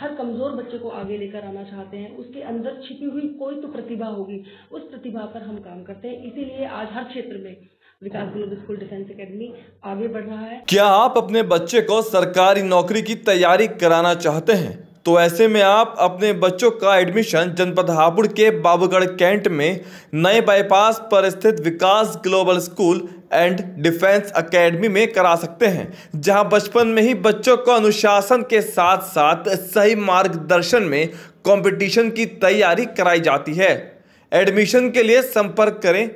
हर कमजोर बच्चे को आगे लेकर आना चाहते हैं। उसके अंदर छिपी हुई कोई तो प्रतिभा होगी, उस प्रतिभा पर हम काम करते हैं। इसीलिए आज हर क्षेत्र में विकास ग्लोबल स्कूल डिफेंस एकेडमी आगे बढ़ रहा है। क्या आप अपने बच्चे को सरकारी नौकरी की तैयारी कराना चाहते हैं? तो ऐसे में आप अपने बच्चों का एडमिशन जनपद हापुड़ के बाबूगढ़ कैंट में नए बाईपास पर स्थित Vikas global school and defence academy में करा सकते हैं, जहां बचपन में ही बच्चों को अनुशासन के साथ साथ सही मार्गदर्शन में कंपटीशन की तैयारी कराई जाती है। एडमिशन के लिए संपर्क करें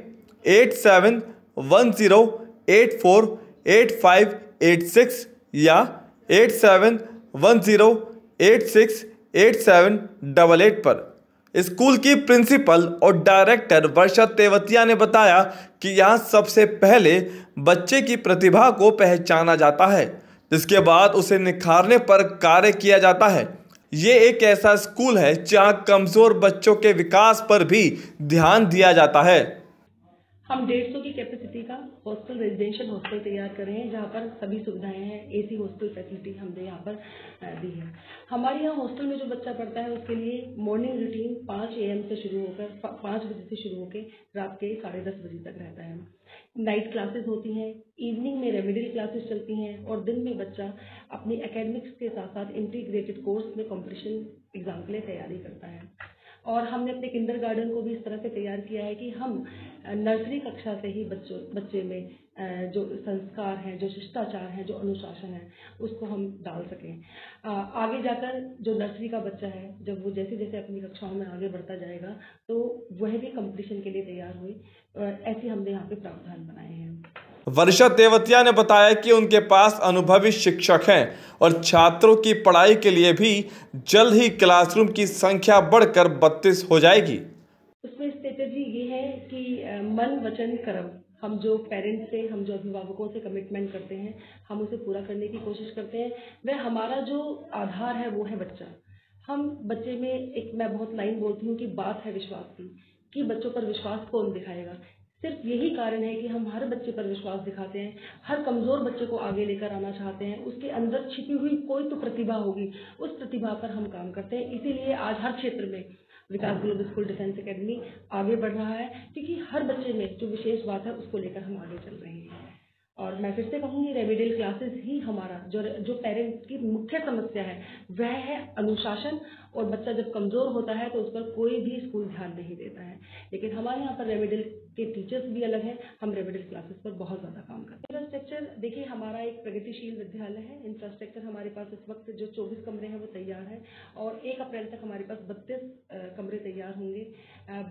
8710848586 या 8710868788 पर। स्कूल की प्रिंसिपल और डायरेक्टर वर्षा तेवतिया ने बताया कि यहाँ सबसे पहले बच्चे की प्रतिभा को पहचाना जाता है, जिसके बाद उसे निखारने पर कार्य किया जाता है। ये एक ऐसा स्कूल है जहाँ कमजोर बच्चों के विकास पर भी ध्यान दिया जाता है। हम 150 की कैपेसिटी का हॉस्टल, रेजिडेंशियल हॉस्टल तैयार कर रहे हैं, जहाँ पर सभी सुविधाएं हैं। एसी हॉस्टल फैसिलिटी हमने यहाँ पर दी है। हमारे यहाँ हॉस्टल में जो बच्चा पढ़ता है उसके लिए मॉर्निंग रूटीन 5 AM से शुरू होकर 5 बजे से शुरू होकर रात के 10:30 बजे तक रहता है। नाइट क्लासेस होती हैं, इवनिंग में रेमेडियल क्लासेस चलती हैं और दिन में बच्चा अपनी एकेडमिक्स के साथ साथ इंटीग्रेटेड कोर्स में कॉम्पिटिशन एग्जाम के लिए तैयारी करता है। और हमने अपने किंडरगार्टन को भी इस तरह से तैयार किया है कि हम नर्सरी कक्षा से ही बच्चे में जो संस्कार हैं, जो शिष्टाचार हैं, जो अनुशासन है, उसको हम डाल सकें। आगे जाकर जो नर्सरी का बच्चा है, जब वो जैसे जैसे अपनी कक्षाओं में आगे बढ़ता जाएगा तो वह भी कंपटीशन के लिए तैयार हुई। ऐसे हमने यहाँ पे प्रावधान बनाए हैं। वर्षा तेवतिया ने बताया कि उनके पास अनुभवी शिक्षक हैं और छात्रों की पढ़ाई के लिए भी जल्द ही क्लासरूम की संख्या बढ़कर 32 हो जाएगी। उसमें स्ट्रेटेजी ये है कि मन, वचन, कर्म, हम जो पेरेंट्स से, हम जो अभिभावकों से कमिटमेंट करते हैं, हम उसे पूरा करने की कोशिश करते हैं। वह हमारा जो आधार है वो है बच्चा। हम बच्चे में मैं बहुत लाइन बोलती हूँ कि बात है विश्वास की, कि बच्चों पर विश्वास कौन दिखाएगा। सिर्फ यही कारण है कि हम हर बच्चे पर विश्वास दिखाते हैं, हर कमजोर बच्चे को आगे लेकर आना चाहते हैं। उसके अंदर छिपी हुई कोई तो प्रतिभा होगी, उस प्रतिभा पर हम काम करते हैं। इसीलिए आज हर क्षेत्र में विकास ग्लोबल स्कूल डिफेंस एकेडमी आगे बढ़ रहा है, क्योंकि हर बच्चे में जो विशेष बात है उसको लेकर हम आगे चल रहे हैं। और मैं फिर से कहूँगी, रेमेडियल क्लासेस ही हमारा जो पेरेंट्स की मुख्य समस्या है वह है अनुशासन। और बच्चा जब कमजोर होता है तो उस पर कोई भी स्कूल ध्यान नहीं देता है। लेकिन हमारे यहाँ पर रेमेडियल के टीचर्स भी अलग हैं, हम रेमेडियल क्लासेस पर बहुत ज़्यादा काम करते हैं। इंफ्रास्ट्रक्चर देखिए, हमारा एक प्रगतिशील विद्यालय है। इंफ्रास्ट्रक्चर हमारे पास इस वक्त जो 24 कमरे हैं वो तैयार हैं और 1 अप्रैल तक हमारे पास 32 कमरे तैयार होंगे।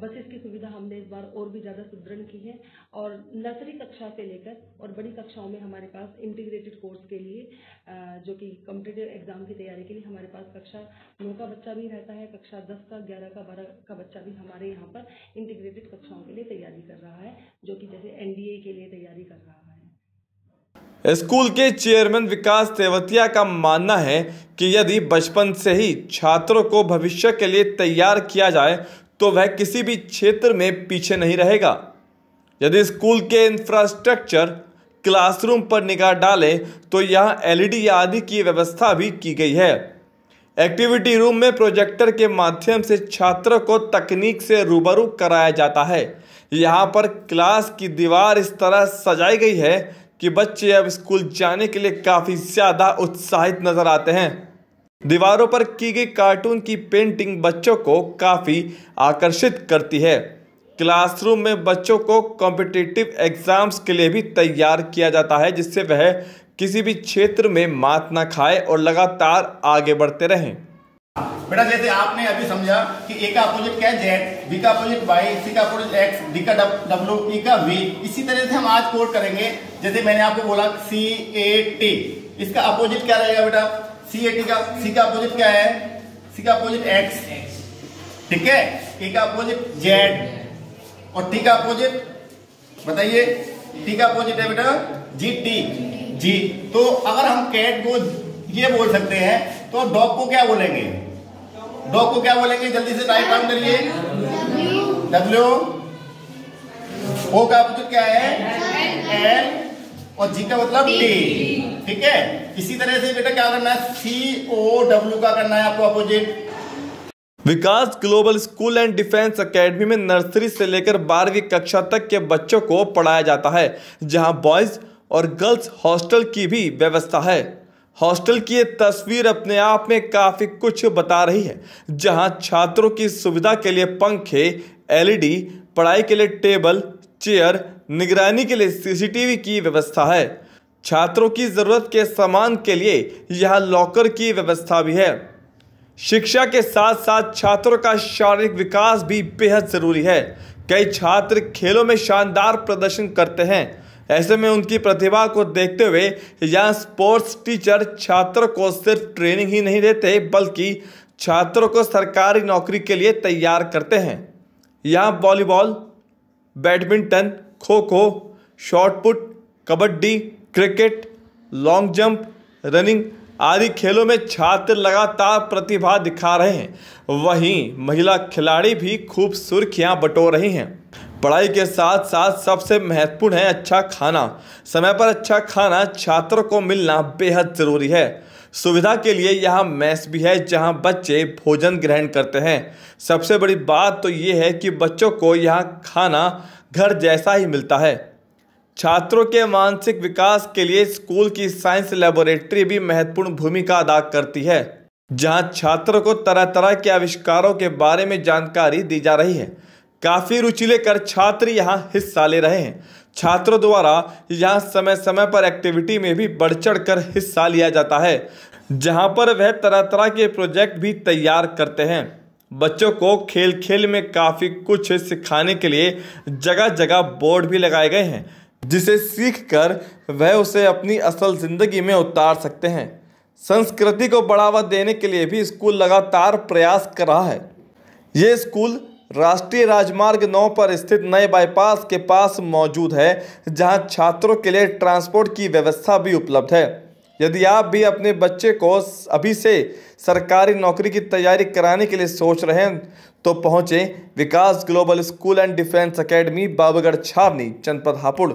बसेस की सुविधा हमने इस बार और भी ज़्यादा सुदृढ़ की है। और नर्सरी कक्षा से लेकर और बड़ी कक्षाओं में हमारे पास इंटीग्रेटेड कोर्स के लिए, जो कि कॉम्पिटिटिव एग्जाम की तैयारी के लिए हमारे पास कक्षा 9 का बच्चा भी रहता है, कक्षा 10 का, 11 का, 12 का बच्चा भी हमारे यहाँ पर इंटीग्रेटेड कक्षाओं के लिए तैयारी कर रहा है, जो कि जैसे NDA के लिए तैयारी कर रहा है। स्कूल के चेयरमैन विकास तेवतिया का मानना है कि यदि बचपन से ही छात्रों को भविष्य के लिए तैयार किया जाए तो वह किसी भी क्षेत्र में पीछे नहीं रहेगा। यदि स्कूल के इंफ्रास्ट्रक्चर, क्लासरूम पर निगाह डालें तो यहाँ LED आदि की व्यवस्था भी की गई है। एक्टिविटी रूम में प्रोजेक्टर के माध्यम से छात्रों को तकनीक से रूबरू कराया जाता है। यहाँ पर क्लास की दीवार इस तरह सजाई गई है कि बच्चे अब स्कूल जाने के लिए काफ़ी ज़्यादा उत्साहित नजर आते हैं। दीवारों पर की गई कार्टून की पेंटिंग बच्चों को काफ़ी आकर्षित करती है। क्लासरूम में बच्चों को कॉम्पिटिटिव एग्जाम्स के लिए भी तैयार किया जाता है, जिससे वह किसी भी क्षेत्र में मात ना खाए और लगातार आगे बढ़ते रहें। बेटा, जैसे आपने अभी समझा कि A का अपोजिट क्या है Z, B का अपोजिट Y, C का अपोजिट X, D का W, E का V। इसी तरह से हम आज कोड करेंगे। जैसे मैंने आपको बोला CAT, इसका अपोजिट क्या रहेगा बेटा? CAT का C का अपोजिट क्या है? C का अपोजिट X, ठीक है। A का अपोजिट Z और T का अपोजिट बताइए? T का अपोजिट है बेटा G। तो अगर हम कैट को ये बोल सकते हैं तो डॉग को क्या बोलेंगे? डॉग को क्या बोलेंगे? जल्दी से टाइप डाउन करिए। W। O का अपोजिट क्या है? L। और जी का मतलब डी, ठीक है। इसी तरह से बेटा क्या करना है, COW का करना है आपको opposite. Vikas global school and defence academy में नर्सरी से लेकर 12वीं कक्षा तक के बच्चों को पढ़ाया जाता है, जहां बॉयज और गर्ल्स हॉस्टल की भी व्यवस्था है। हॉस्टल की ये तस्वीर अपने आप में काफी कुछ बता रही है, जहां छात्रों की सुविधा के लिए पंखे, LED, पढ़ाई के लिए टेबल, चेयर, निगरानी के लिए CCTV की व्यवस्था है। छात्रों की जरूरत के सामान के लिए यहाँ लॉकर की व्यवस्था भी है। शिक्षा के साथ साथ छात्रों का शारीरिक विकास भी बेहद जरूरी है। कई छात्र खेलों में शानदार प्रदर्शन करते हैं। ऐसे में उनकी प्रतिभा को देखते हुए यहाँ स्पोर्ट्स टीचर छात्रों को सिर्फ ट्रेनिंग ही नहीं देते, बल्कि छात्रों को सरकारी नौकरी के लिए तैयार करते हैं। यहाँ volleyball, badminton, kho kho, shot put, kabaddi, cricket, long jump, running आदि खेलों में छात्र लगातार प्रतिभा दिखा रहे हैं। वहीं महिला खिलाड़ी भी खूब सुर्खियां बटोर रही हैं। पढ़ाई के साथ साथ सबसे महत्वपूर्ण है अच्छा खाना। समय पर अच्छा खाना छात्रों को मिलना बेहद ज़रूरी है। सुविधा के लिए यहाँ मेस भी है, जहाँ बच्चे भोजन ग्रहण करते हैं। सबसे बड़ी बात तो ये है कि बच्चों को यहाँ खाना घर जैसा ही मिलता है। छात्रों के मानसिक विकास के लिए स्कूल की साइंस लैबोरेटरी भी महत्वपूर्ण भूमिका अदा करती है, जहां छात्रों को तरह तरह के आविष्कारों के बारे में जानकारी दी जा रही है। काफ़ी रुचि लेकर छात्र यहां हिस्सा ले रहे हैं। छात्रों द्वारा यहां समय समय पर एक्टिविटी में भी बढ़ चढ़ कर हिस्सा लिया जाता है, जहां पर वह तरह तरह के प्रोजेक्ट भी तैयार करते हैं। बच्चों को खेल खेल में काफ़ी कुछ सिखाने के लिए जगह जगह बोर्ड भी लगाए गए हैं, जिसे सीखकर वह उसे अपनी असल जिंदगी में उतार सकते हैं। संस्कृति को बढ़ावा देने के लिए भी स्कूल लगातार प्रयास कर रहा है। ये स्कूल राष्ट्रीय राजमार्ग 9 पर स्थित नए बाईपास के पास मौजूद है, जहां छात्रों के लिए ट्रांसपोर्ट की व्यवस्था भी उपलब्ध है। यदि आप भी अपने बच्चे को अभी से सरकारी नौकरी की तैयारी कराने के लिए सोच रहे हैं तो पहुंचे Vikas global school and defence academy, Babugarh Chhavni, जनपद हापुड़।